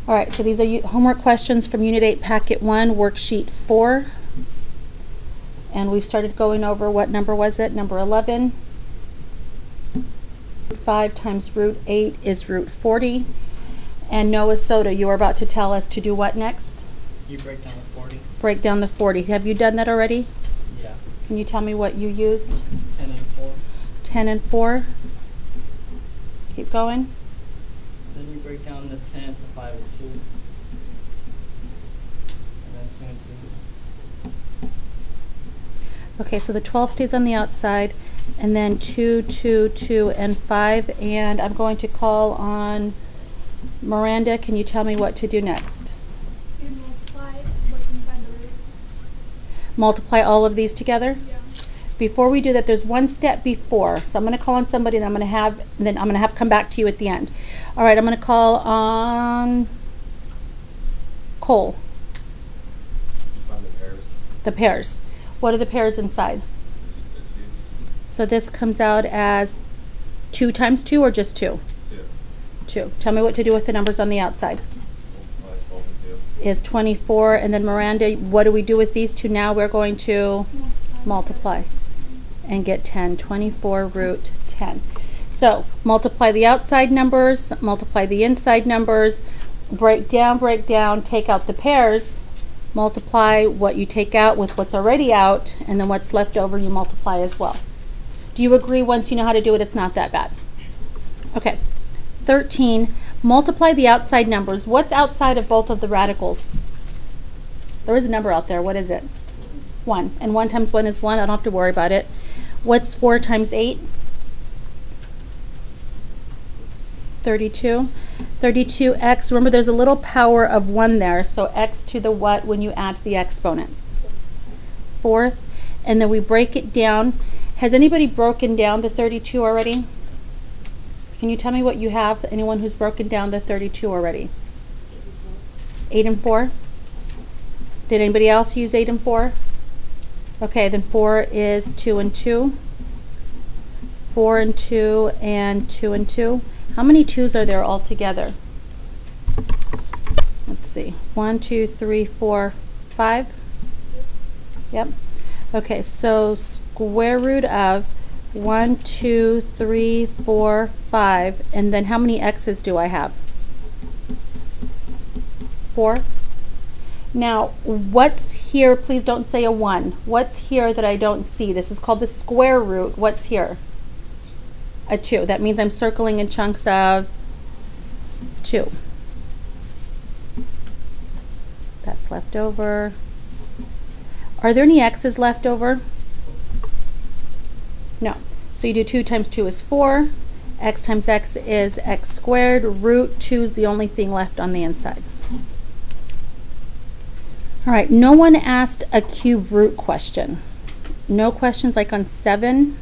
All right, so these are homework questions from Unit 8, Packet 1, Worksheet 4. And we've started going over, what number was it? Number 11. 5 times root 8 is root 40. And Noah Soda, you are about to tell us to do what next? You break down the 40. Break down the 40. Have you done that already? Yeah. Can you tell me what you used? 10 and 4. 10 and 4. Keep going. Then you break down the 10 to 5 and 2. And then 2 and 2. Okay, so the 12 stays on the outside, and then 2, 2, 2, and 5. And I'm going to call on Miranda. Can you tell me what to do next? You multiply what's inside the root. Multiply all of these together? Yeah. Before we do that, there's one step before. So I'm going to call on somebody, and I'm going to have come back to you at the end. All right, I'm going to call on Cole. Find the pairs. The pairs. What are the pairs inside? The twos. So this comes out as 2 times 2 or just 2? 2. 2. Tell me what to do with the numbers on the outside. Multiply 12 and 2. Is 24, and then Miranda, what do we do with these two now? We're going to multiply and get 10. 24 root 10. So multiply the outside numbers, multiply the inside numbers, break down, take out the pairs, multiply what you take out with what's already out, and then what's left over you multiply as well. Do you agree once you know how to do it, it's not that bad? Okay. 13, multiply the outside numbers. What's outside of both of the radicals? There is a number out there. What is it? 1. And 1 times 1 is 1. I don't have to worry about it. What's 4 times 8? 32. 32x. Remember, there's a little power of 1 there. So x to the what when you add the exponents? 4th. And then we break it down. Has anybody broken down the 32 already? Can you tell me what you have? Anyone who's broken down the 32 already? 8 and 4. Did anybody else use 8 and 4? Okay, then 4 is 2 and 2. 4 and 2 and 2 and 2. How many 2's are there altogether? Let's see. 1, 2, 3, 4, 5. Yep. Okay, so square root of 1, 2, 3, 4, 5, and then how many x's do I have? 4. Now, what's here? Please don't say a 1. What's here that I don't see? This is called the square root. What's here? A 2. That means I'm circling in chunks of 2. That's left over. Are there any x's left over? No. So you do 2 times 2 is 4. X times x is x squared. Root 2 is the only thing left on the inside. All right, no one asked a cube root question. No questions like on 7.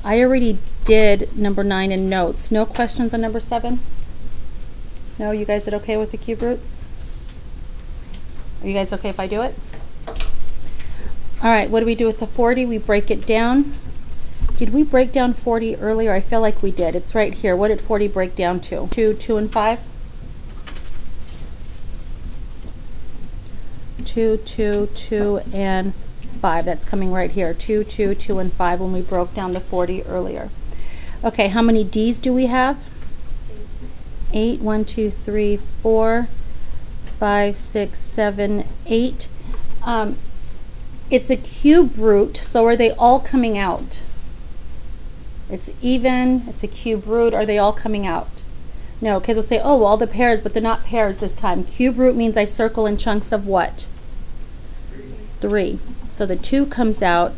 I already did number 9 in notes. No questions on number 7? No, you guys are okay with the cube roots? Are you guys okay if I do it? All right, what do we do with the 40? We break it down. Did we break down 40 earlier? I feel like we did. It's right here. What did 40 break down to? 2, 2, and 5? 2, 2, 2, and 5. That's coming right here. 2, 2, 2, and 5 when we broke down the 40 earlier. Okay, how many D's do we have? 8. 1, 2, 3, 4, 5, 6, 7, 8. It's a cube root, so are they all coming out? It's even, it's a cube root. Are they all coming out? No, kids will say, oh, well, all the pairs, but they're not pairs this time. Cube root means I circle in chunks of what? 3. So the 2 comes out.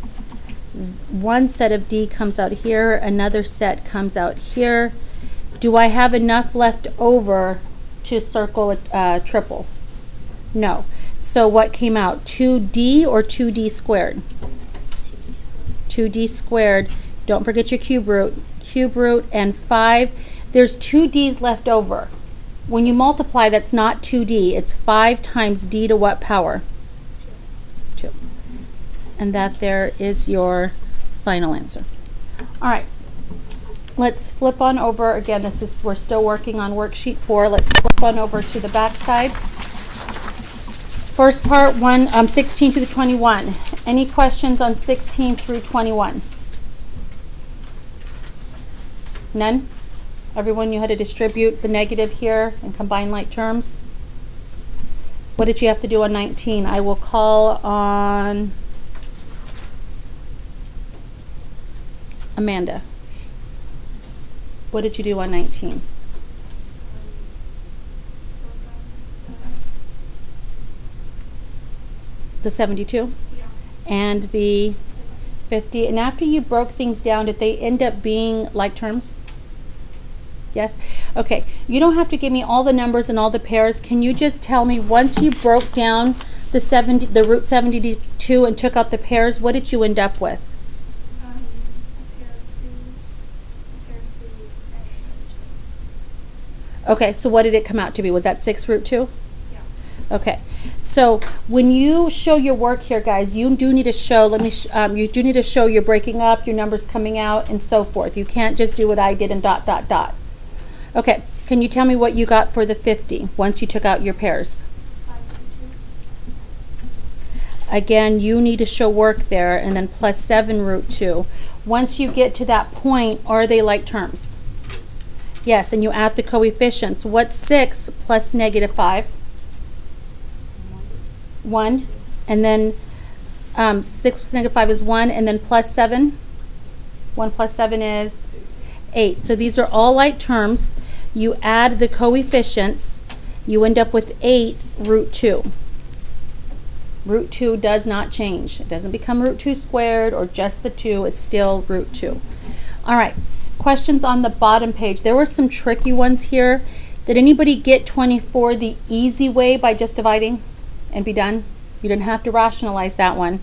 One set of D comes out here. Another set comes out here. Do I have enough left over to circle a triple? No. So what came out? 2D or 2D squared? 2D squared. Don't forget your cube root. Cube root and 5. There's 2 D's left over. When you multiply, that's not 2D. It's 5 times D to what power? 2. And that there is your final answer. All right. let's flip on over. Again, we're still working on worksheet 4. Let's flip on over to the back side. First part, 16 to the 21. Any questions on 16 through 21? None? Everyone knew how to distribute the negative here and combine like terms? What did you have to do on 19? I will call on Amanda. What did you do on 19? The 72? Yeah. And the 50. And after you broke things down, did they end up being like terms? Yes? Okay. You don't have to give me all the numbers and all the pairs. Can you just tell me, once you broke down the root 72 and took out the pairs, what did you end up with? A pair of 2s, a pair of 3s, and a pair of 2. Okay, so what did it come out to be? Was that 6 root 2? Yeah. Okay, so when you show your work here, guys, you do need to show, you do need to show you're breaking up, your numbers coming out, and so forth. You can't just do what I did and dot, dot, dot. Okay, can you tell me what you got for the 50 once you took out your pairs? 5 and 2. Again, you need to show work there, and then plus 7 root 2. Once you get to that point, are they like terms? Yes, and you add the coefficients. What's 6 plus negative 5? 1. And then 6 plus negative 5 is 1, and then plus 7? 1 plus 7 is 8. So these are all like terms. You add the coefficients, you end up with 8 root 2. Root 2 does not change. It doesn't become root 2 squared or just the 2. It's still root 2. All right. Questions on the bottom page. There were some tricky ones here. Did anybody get 24 the easy way by just dividing and be done? You didn't have to rationalize that one.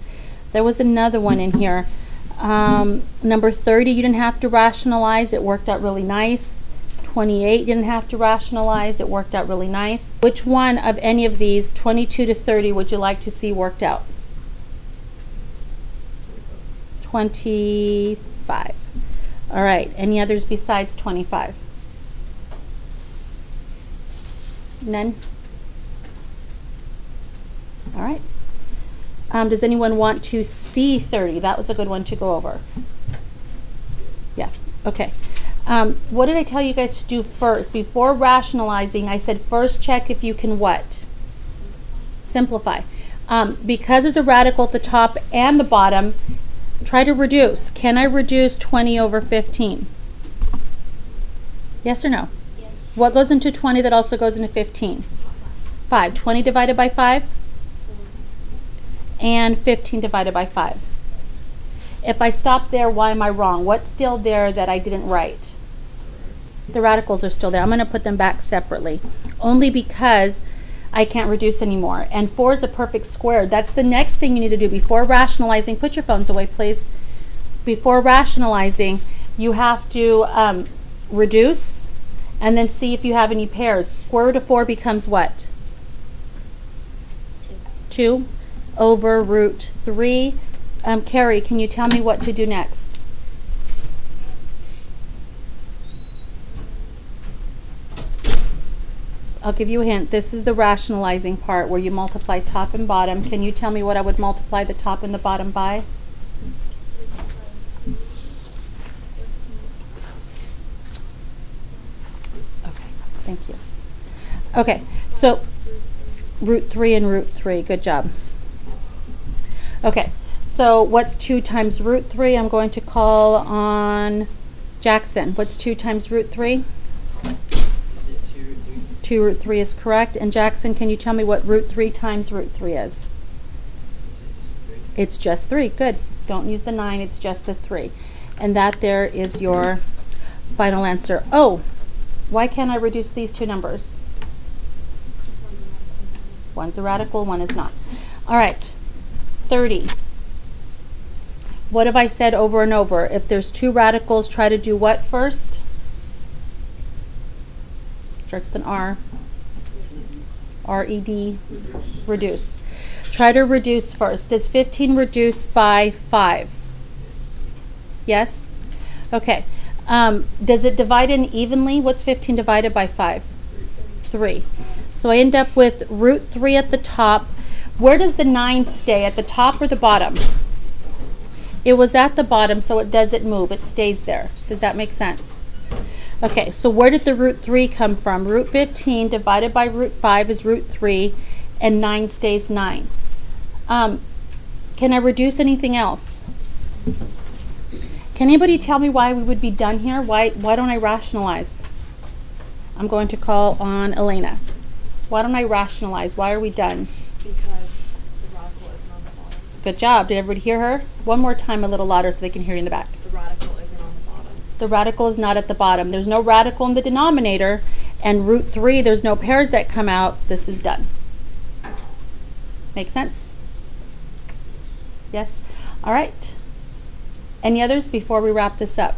There was another one in here. Number 30, you didn't have to rationalize. It worked out really nice. 28, you didn't have to rationalize. It worked out really nice. Which one of any of these, 22 to 30, would you like to see worked out? 25. All right. Any others besides 25? None? All right. Does anyone want to see 30? That was a good one to go over. Yeah. Okay. What did I tell you guys to do first? Before rationalizing, I said first check if you can what? Simplify. Because there's a radical at the top and the bottom, try to reduce. Can I reduce 20 over 15? Yes or no? Yes. What goes into 20 that also goes into 15? 5. 20 divided by 5? 4. And 15 divided by 5. If I stop there, why am I wrong? What's still there that I didn't write? The radicals are still there. I'm going to put them back separately, only because I can't reduce anymore. And 4 is a perfect square. That's the next thing you need to do before rationalizing. Put your phones away, please. Before rationalizing, you have to reduce and then see if you have any pairs. Square root of 4 becomes what? 2 over root 3. Carrie, can you tell me what to do next? I'll give you a hint. This is the rationalizing part where you multiply top and bottom. Can you tell me what I would multiply the top and the bottom by? Okay, thank you. Okay, so root 3 and root 3. Good job. Okay. So what's 2 times root 3? I'm going to call on Jackson. What's 2 times root 3? Is it 2 root 3? 2 root 3 is correct. And Jackson, can you tell me what root 3 times root 3 is? Is it just 3? It's just 3. Good. Don't use the 9. It's just the 3. And that there is your final answer. Oh, why can't I reduce these two numbers? This one's a radical. One's a radical, one is not. All right. 30. What have I said over and over? If there's 2 radicals, try to do what first? Starts with an R. R-E-D. Reduce. Try to reduce first. Does 15 reduce by 5? Yes? Okay. Does it divide in evenly? What's 15 divided by 5? 3. So I end up with root 3 at the top. Where does the 9 stay, at the top or the bottom? It was at the bottom, so it doesn't move. It stays there. Does that make sense? Okay, so where did the root 3 come from? Root 15 divided by root 5 is root 3, and 9 stays 9. Can I reduce anything else? Can anybody tell me why we would be done here? Why don't I rationalize? I'm going to call on Elena. Why don't I rationalize? Why are we done? Because the radical isn't on the bottom. Good job. Did everybody hear her? One more time, a little louder so they can hear you in the back. The radical isn't on the bottom. The radical is not at the bottom. There's no radical in the denominator, and root 3, there's no pairs that come out. This is done. Make sense? Yes? All right. Any others before we wrap this up?